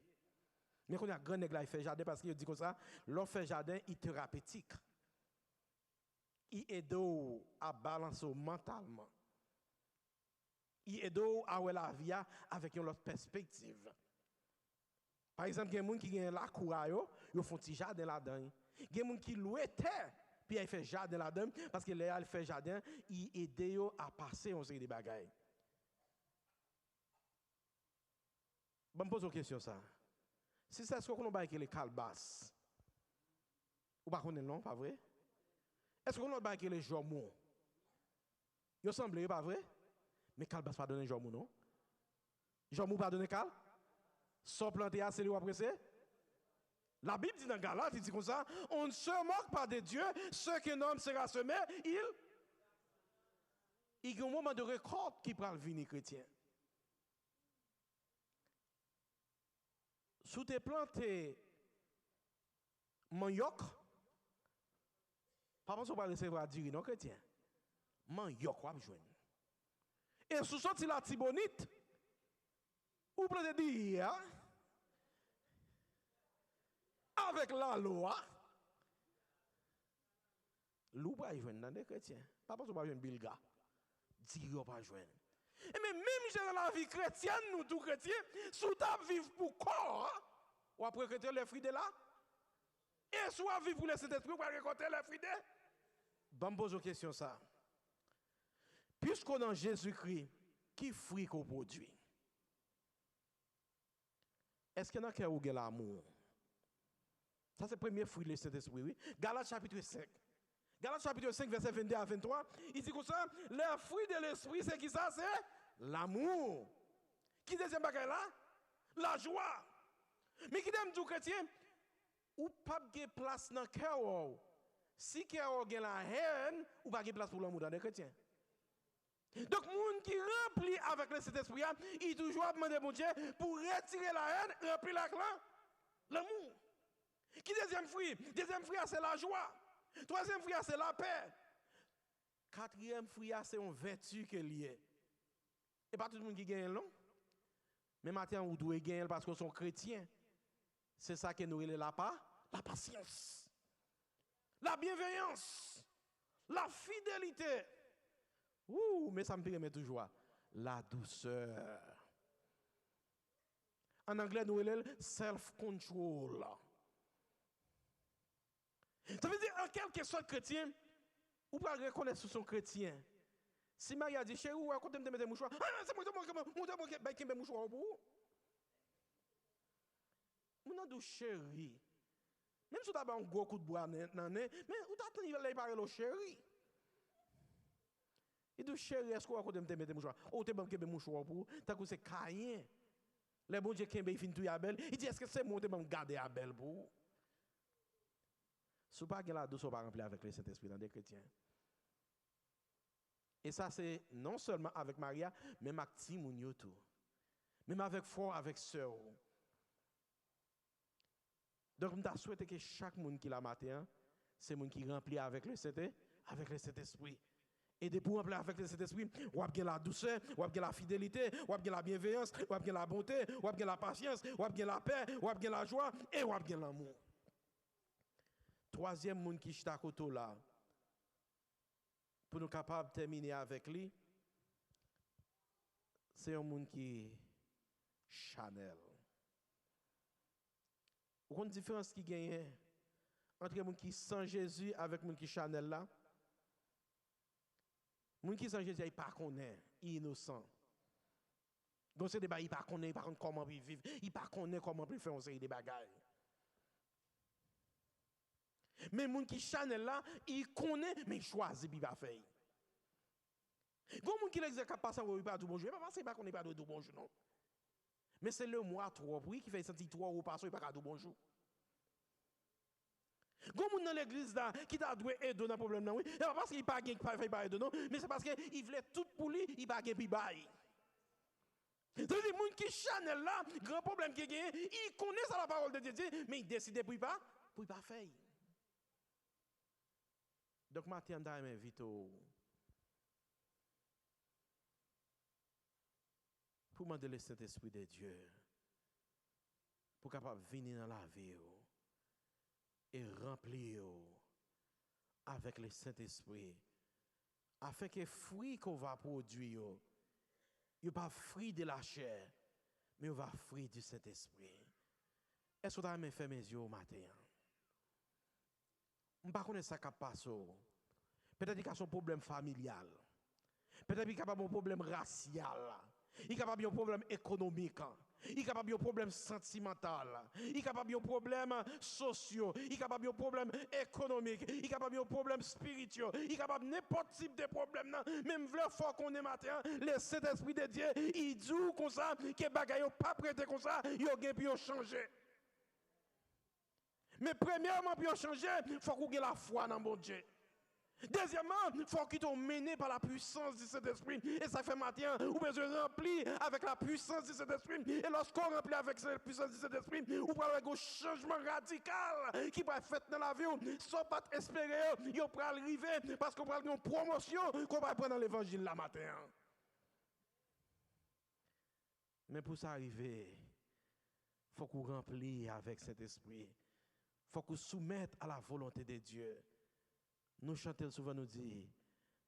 Mais quand il y a grand qui fait jardin parce qu'il dit comme ça, l'on fait jardin, il thérapeutique. Il aide à balancer mentalement. Il aide à voir la vie avec une autre perspective. Par exemple, il y a des gens qui ont la cour, ils font un petit jardin là-dedans. Il y a des gens qui louent terre, puis ils font jardin là-dedans, parce que là, ils font jardin, ils aident à passer une série de bagailles. Je me pose une question ça. Si c'est ce qu'on a les calbasses, ou pas qu'on non, pas vrai? Est-ce qu'on a les jomons? Il semble pas vrai? Mais calbas pas donner jomons non? Jomons pas donner cal? Sans planter à c'est lui apprécié? La Bible dit dans Galates, il dit comme ça, on ne se moque pas de Dieu, ce qu'un homme sera semé, il y a un moment de récolte qui prend le venir chrétien. Sous tes planté manioc, pas parce qu'on va recevoir dire non chrétien. Manioc va joindre. Et sous sorti la tibonite, ou peut dire avec la loi, l'ou pas joindre dans des chrétiens. Pas parce qu'on va joindre bilga. Dire pas joindre. Et mais même dans la vie chrétienne, nous tous chrétiens, sous ta vivre pour corps, ou après récolter les fruits de là, et soit vivre pour le Saint-Esprit, ou après récolter les fruits de. Bon, me pose une question ça. Puisqu'on est en Jésus-Christ, qui fruit qu'on produit? Est-ce qu'il y a un cœur où il y a l'amour? Ça, c'est le premier fruit du Saint-Esprit, oui. Galates chapitre 5. Galates chapitre 5, verset 22 à 23. Il dit comme ça, le fruit de l'esprit, c'est qui ça? C'est l'amour. Qui deuxième bagage là? La joie. Mais qui aime du chrétien? Ou pas de place dans le cœur. Si cœur a la haine, ou pas de place pour l'amour dans les chrétiens. Donc, les gens qui remplit avec le Saint-Esprit, il toujours demandé mon Dieu pour retirer la haine, remplir l'amour. Qui deuxième fruit? Deuxième fruit, c'est la joie. Troisième fruit, c'est la paix. Quatrième fruit, c'est une vertu que liée. Et pas tout le monde qui gagne, non? Mais maintenant, vous devez gagner parce que sont chrétiens. C'est ça que nous relève la patience, la bienveillance, la fidélité. Ouh, mais ça me permet toujours la douceur. En anglais, nous relève self-control. Ça veut dire, en quelque sorte, chrétien, ou pas reconnaître que son chrétien. Si Marie a dit, chérie, ou à côté de mettre mouchoir, ah, c'est moi qui mets mouchoir pour vous. Mon nom de chérie. Même si tu as un gros coup de bois, mais où t'as tenu il parler au chéri? Il dit chéri, est-ce qu'on a côté de mettre mouchoir? Oh, tu as mis mouchoir pour vous. T'as que c'est Caïn. Les bon Dieu qui est fin tout Abel. Il dit, est-ce que c'est moi qui vais garder Abel pour vous? Si pas la douce, on va remplir avec le Saint-Esprit dans des chrétiens. Et ça, c'est non seulement avec Maria, même avec Timoun tout. Même avec frère, avec sœur. Donc, je souhaite que chaque monde qui l'a matin, c'est monde qui remplit avec le Saint-Esprit. Et de pour remplir avec le Saint-Esprit, on a bien la douceur, on a bien la fidélité, on a bien la bienveillance, on a bien la bonté, on a bien la patience, on a bien la paix, on a bien la joie et on a bien l'amour. Troisième monde qui est à côté là, pour nous capables de terminer avec lui, c'est un monde qui est Chanel. Vous avez une différence qui gagne entre les gens qui sont Jésus avec les gens qui Chanel là? Les gens qui sont Jésus, ils ne connaissent pas, ils sont innocents. Donc c'est des bagages, ils ne connaissent pas comment ils vivent, ils ne connaissent pas comment ils font des bagages. Mais les gens qui Chanel là, ils connaissent, mais ils choisissent puis ils ne faire. Les gens qui l'exercent pas passer au pas du bonjour, pas parce qu'ils ne connaissent pas du bonjour non. Mais c'est le mois 3 oui qui fait sentir 3 au passer pas du bonjour. Comme dans l'église là qui t'a doué aider dans problème non oui, c'est pas parce qu'il pas gain pas fait aider non, mais c'est parce qu'il voulait tout pour lui, il pas gain puis bail. C'est des gens qui Chanel là, grand problème qui gagne, ils connaissent la parole de Dieu, mais ils décident pour pas faire. Donc matin on m'invite pour demander le Saint-Esprit de Dieu pour capable venir dans la vie et remplir avec le Saint-Esprit afin que les fruits qu'on va produire ne pas fruits de la chair mais on va fruits du Saint-Esprit. Est-ce que vous avez fait mes yeux au matin? Je ne sais pas ça qui passe. Peut-être qu'il y a un problème familial. Peut-être qu'il y a un problème racial. Il y a un problème économique. Il y a un problème sentimental. Il y a un problème social. Il y a un problème économique. Il y a un problème spirituel. Il y a n'importe quel type de problème. Même le fort qu'on est matin, le Saint-Esprit de Dieu, il dit comme ça, que les bagages ne sont pas prêtés comme ça, ils ont changé. Mais premièrement, pour changer, il faut qu'on ait la foi dans mon Dieu. Deuxièmement, il faut qu'ils soient menés par la puissance de cet esprit. Et ça fait matin, ou bien je remplis avec la puissance de cet esprit. Et lorsqu'on remplit avec la puissance de cet esprit, ou bien avec un changement radical qui va être fait dans la vie, sans pas espérer, il va arriver parce qu'on va avoir une promotion qu'on va prendre dans l'évangile la matin. Mais pour ça arriver, il faut qu'on remplisse avec cet esprit. Il faut qu'on soumette à la volonté de Dieu. Nous chantons souvent, nous disons,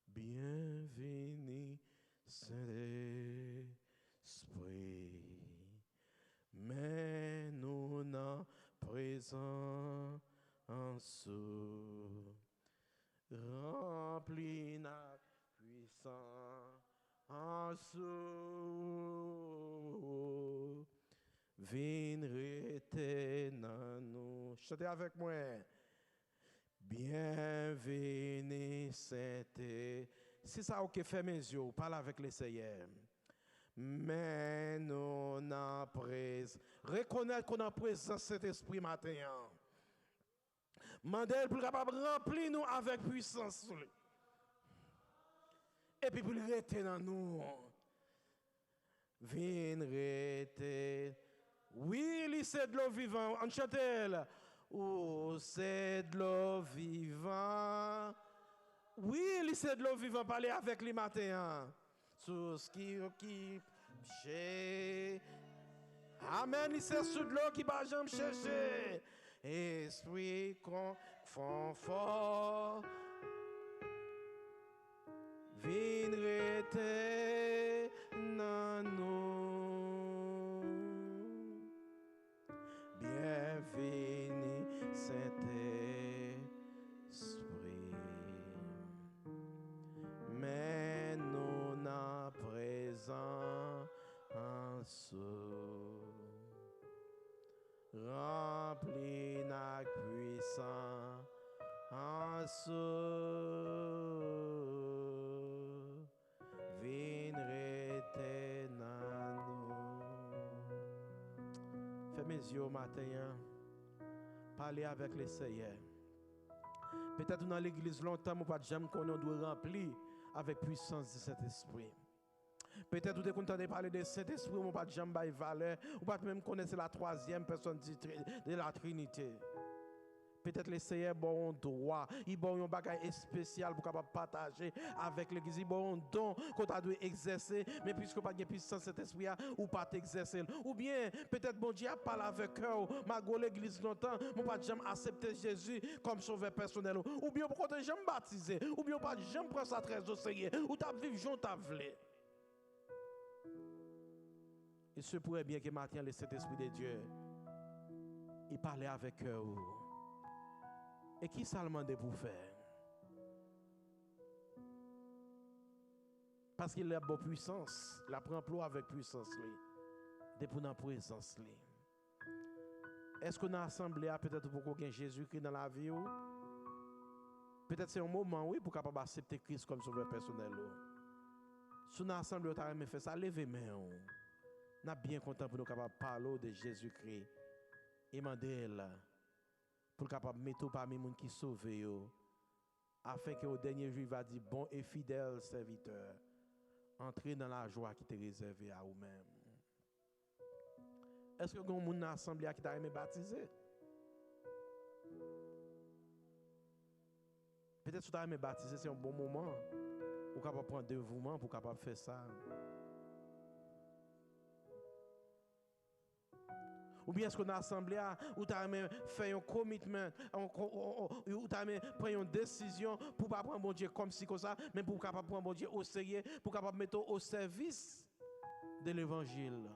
bienvenue Saint-Esprit, mais nous n'en présence, remplis la puissance, viendrez dans nous. Chantez avec moi. Bienvenue Saint-Esprit. Si ça a fait mes yeux, parle avec les Seigneurs. Mais nous n'en présence. Reconnaître qu'on a présence cet esprit matin. Mandel pour capable remplir nous avec puissance. Et puis pour le rester dans nous. Viendrez. Oui, c'est de l'eau vivante. On chante. Oh, c'est de l'eau vivante. Oui, c'est de l'eau vivante. Parlez avec les matins. Tout ce qui occupe. Amen. C'est sous de l'eau qui va jamais chercher. Esprit confort. Viendrez dans nous. Bienvenue Saint-Esprit. Mais nous n'en présence remplis la puissance. Viendrez dans nous. Fais mes yeux au matin. Parler avec les Seigneurs. Peut-être dans l'église longtemps, nous pas jamais qu'on doit remplir avec puissance de cet esprit. Peut-être vous êtes content de parler de cet esprit, nous pas jamais bailler valeur, ou pas même connaître la troisième personne de la Trinité. Peut-être les Seigneurs ont un droit, ils ont un bagage spécial pour capable partager avec l'église, ils ont un don qu'on doit exercer, mais puisque pas de puissance cet esprit ou pas t'exercer. Ou bien peut-être bon Dieu parle avec eux, malgré l'église longtemps, on pas jamais accepter Jésus comme sauveur personnel. Ou bien pour qu'on jamais baptiser, ou bien pas jamais prendre ça très au sérieux, ou t'as vivre j'en t'as voulu. Il se pourrait bien que matin le Saint-Esprit de Dieu, il parlait avec eux. Et qui ça le demande pour faire? Parce qu'il a bonne puissance, il prend emploi avec puissance. Depuis dans la présence. Est-ce qu'on a assemblé peut-être pour qu'on ait Jésus-Christ dans la vie? Peut-être c'est un moment, oui, pour capable accepter Christ comme sauveur personnel. Si on a assemblé, on a fait ça, levez main. On a bien content pour nous capables de parler de Jésus-Christ. Et demander pour capable mettre parmi les gens qui sauvent, afin que au dernier jour, il va dire bon et fidèle serviteur, entrez dans la joie qui t'est réservée à vous-même. Est-ce que vous avez une assemblée qui t'a aimé baptiser? Peut-être que tu as aimé baptiser, c'est un bon moment. Vous capable prendre dévouement pour capable faire ça. Ou bien est-ce qu'on a assemblé, ou tu as fait un commitment, ou tu as pris une décision pour ne pas prendre bon Dieu comme si comme ça, mais pour capable prendre bon Dieu au sérieux, pour capable mettre au service de l'évangile.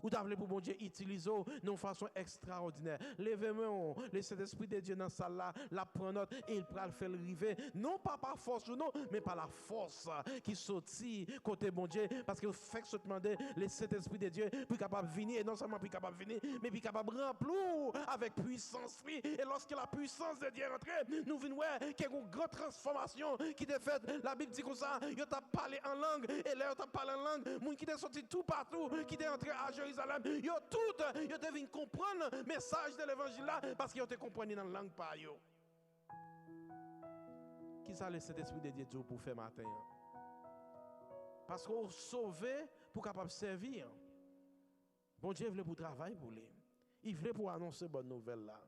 Ou t'as voulu pour bon Dieu utiliser de façon extraordinaire. Levez-moi, le Saint-Esprit de Dieu dans la salle là, la prend note et il peut le faire arriver. Non pas par force ou non, mais par la force qui sortit côté bon Dieu. Parce que fait que se demander le Saint-Esprit de Dieu pour capable venir, et non seulement pour capable venir, mais pour capable remplir avec puissance. Et lorsque la puissance de Dieu est rentrée, nous venons voir qu'il y a une grande transformation qui est faite. La Bible dit comme ça, il t'a parlé en langue, et là il t'a parlé en langue, moun qui est sorti tout partout, qui est entré à Jérusalem. Yo tout, yo devine comprendre le message de l'évangile là parce que yo te comprennent dans la langue par yo. Qui ça le Saint-Esprit de Dieu pour faire matin? Parce qu'on sauvé pour capable servir. Bon Dieu voulait pour travailler pour lui. Il voulait pour annoncer bonne nouvelle là.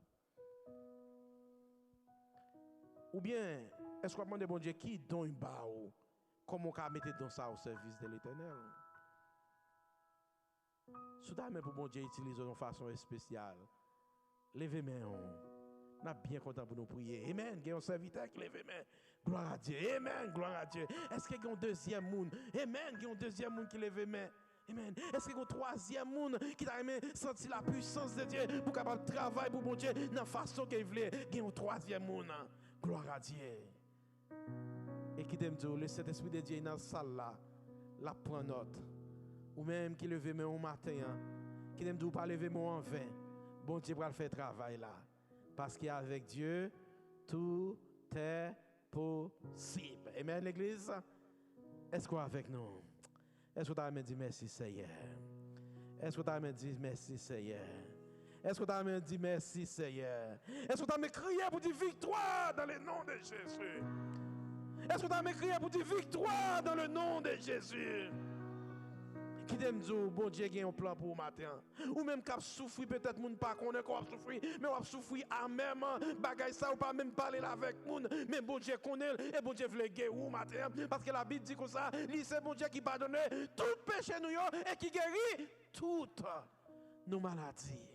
Ou bien est-ce qu'on demande bon Dieu qui donne bao comment on peut mettre dans ça au service de l'Éternel? Soudain, pour bon Dieu utiliser de façon spéciale. Levez-moi. On a bien content pour nous prier. Amen. Il y a un serviteur qui lève main. Gloire à Dieu. Amen. Gloire à Dieu. Est-ce qu'il y a un deuxième monde? Amen. Il y a un deuxième monde qui lève main. Amen. Est-ce qu'il y a un troisième monde qui a senti la puissance de Dieu pour capable travailler pour bon Dieu dans la façon qu'il veut? Il y a un troisième monde. Gloire à Dieu. Et qui t'aime dire, le Saint-Esprit de Dieu dans la salle là, la prend note. Ou même qui lève main au matin, qui n'aime pas lever main en vain. Bon Dieu va faire travail là. Parce qu'avec Dieu, tout est possible. Amen, l'église? Est-ce qu'on est avec nous? Est-ce que tu as dit merci, Seigneur? Est-ce que tu as dit merci, Seigneur? Est-ce que tu as dit merci, Seigneur? Est-ce que tu as crié pour dire victoire dans le nom de Jésus? Est-ce que tu as crié pour dire victoire dans le nom de Jésus? Qui t'aime dire, bon Dieu a un plan pour le matin. Ou même qui a souffert, peut-être moun pas connaît qu'on a souffert, mais on a souffert à même bagay ça ou pas même parler avec moun, mais bon Dieu connaît et bon Dieu veut guérir au matin parce que la Bible dit comme ça, c'est bon Dieu qui pardonne tout péché nous et qui guérit toutes nos maladies.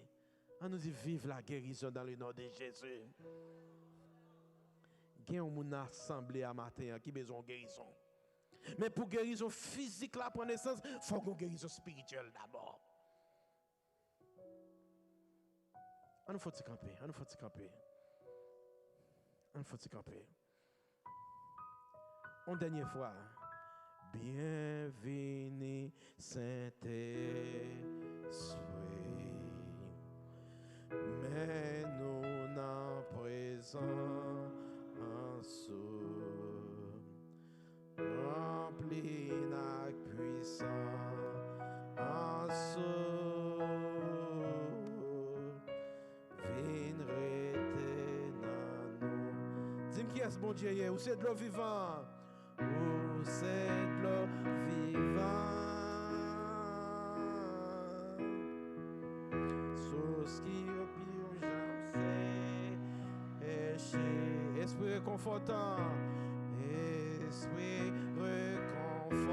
On nous dit vive la guérison dans le nom de Jésus. Il y a un moun assemblé à matin qui a besoin de guérison. Mais pour guérison physique, la prendre naissance, il faut qu'on guérison spirituelle d'abord. On nous faut camper, on nous faut camper. On nous faut camper. Une dernière fois. Bienvenue Saint-Esprit, mais nous n'en présence. Rempli la puissance viendrait dans nous. Dis-moi qui est-ce bon Dieu? Où c'est de l'eau vivant? Où c'est de l'eau vivant? Sous qui purge péché. Esprit réconfortant. Esprit réconfortant,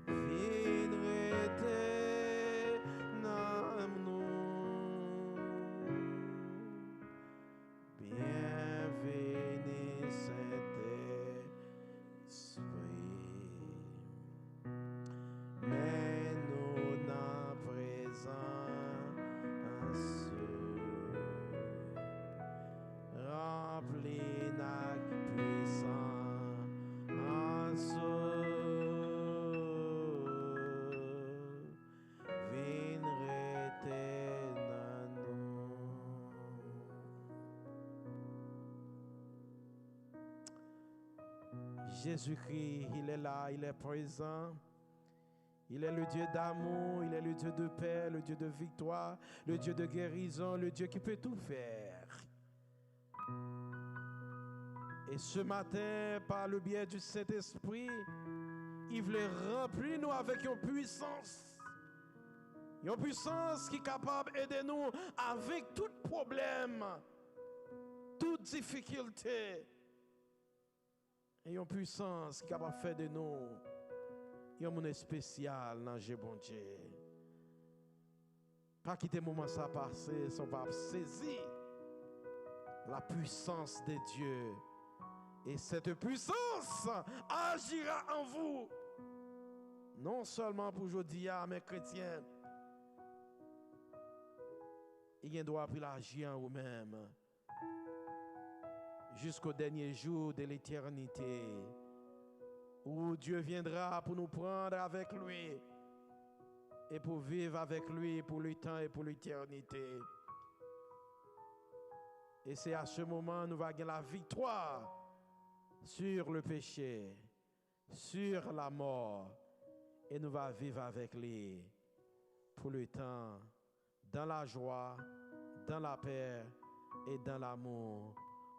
viendrait dans nous. Bienvenue Saint-Esprit, mais nous n'en présence. Rempli la puissance, viendrait dans nous. Jésus-Christ, il est là, il est présent. Il est le Dieu d'amour, il est le Dieu de paix, le Dieu de victoire, le Dieu de guérison, le Dieu qui peut tout faire. Et ce matin, par le biais du Saint-Esprit, il voulait remplir nous avec une puissance. Une puissance qui est capable d'aider nous avec tout problème, toute difficulté. Et une puissance qui est capable de faire de nous un monde spécial dans le bon Dieu. Pas quitter moment ça passer sans pas saisir la puissance de Dieu. Et cette puissance agira en vous. Non seulement pour aujourd'hui, mais chrétiens. Il doit agir en vous-même. Jusqu'au dernier jour de l'éternité. Où Dieu viendra pour nous prendre avec lui. Et pour vivre avec lui pour le temps et pour l'éternité. Et c'est à ce moment que nous allons gagner la victoire sur le péché, sur la mort. Et nous allons vivre avec lui pour le temps, dans la joie, dans la paix et dans l'amour,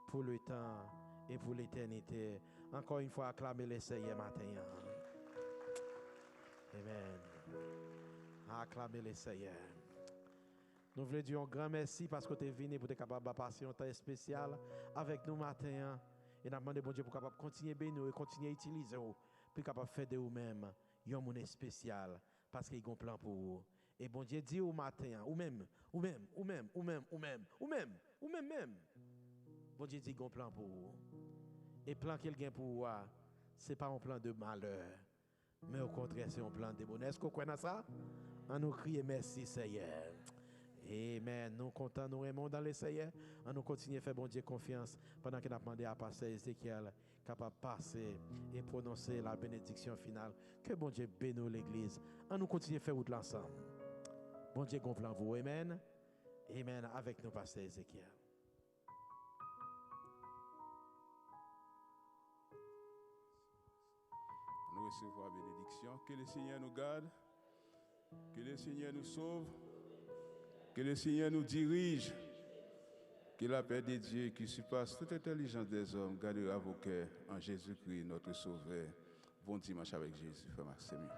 pour le temps et pour l'éternité. Encore une fois, acclamez le Seigneur matin. Amen. Acclamez le Seigneur. Nous voulons dire un grand merci parce que tu es venu pour être capable de passer un temps spécial avec nous matin. Et nous demandons bon Dieu pour capable continuer à bénir et continuer à utiliser pour capable faire de vous-même un monde spécial parce qu'il y a un plan pour vous. Et bon Dieu dit au matin, ou même. Bon Dieu dit qu'il y a un plan pour vous. Et le plan qu'il y a pour vous, ce n'est pas un plan de malheur, mais au contraire, c'est un plan de bonheur. Est-ce que vous connaissez ça? On nous crie merci Seigneur. Amen. Nous comptons, nous aimons dans le Seigneur. On nous continue à faire bon Dieu confiance pendant qu'il a demandé à pasteur Ézéchiel capable de passer et prononcer la bénédiction finale. Que bon Dieu bénisse l'église. On nous continue à faire route l'ensemble. Bon Dieu gonflant vous. Amen. Amen. Avec nous, pasteur Ézéchiel. Nous recevons la bénédiction. Que le Seigneur nous garde. Que le Seigneur nous sauve. Que le Seigneur nous dirige. Que la paix de Dieu qui surpasse toute intelligence des hommes gardera vos cœurs en Jésus-Christ, notre Sauveur. Bon dimanche avec Jésus, frère Maxime.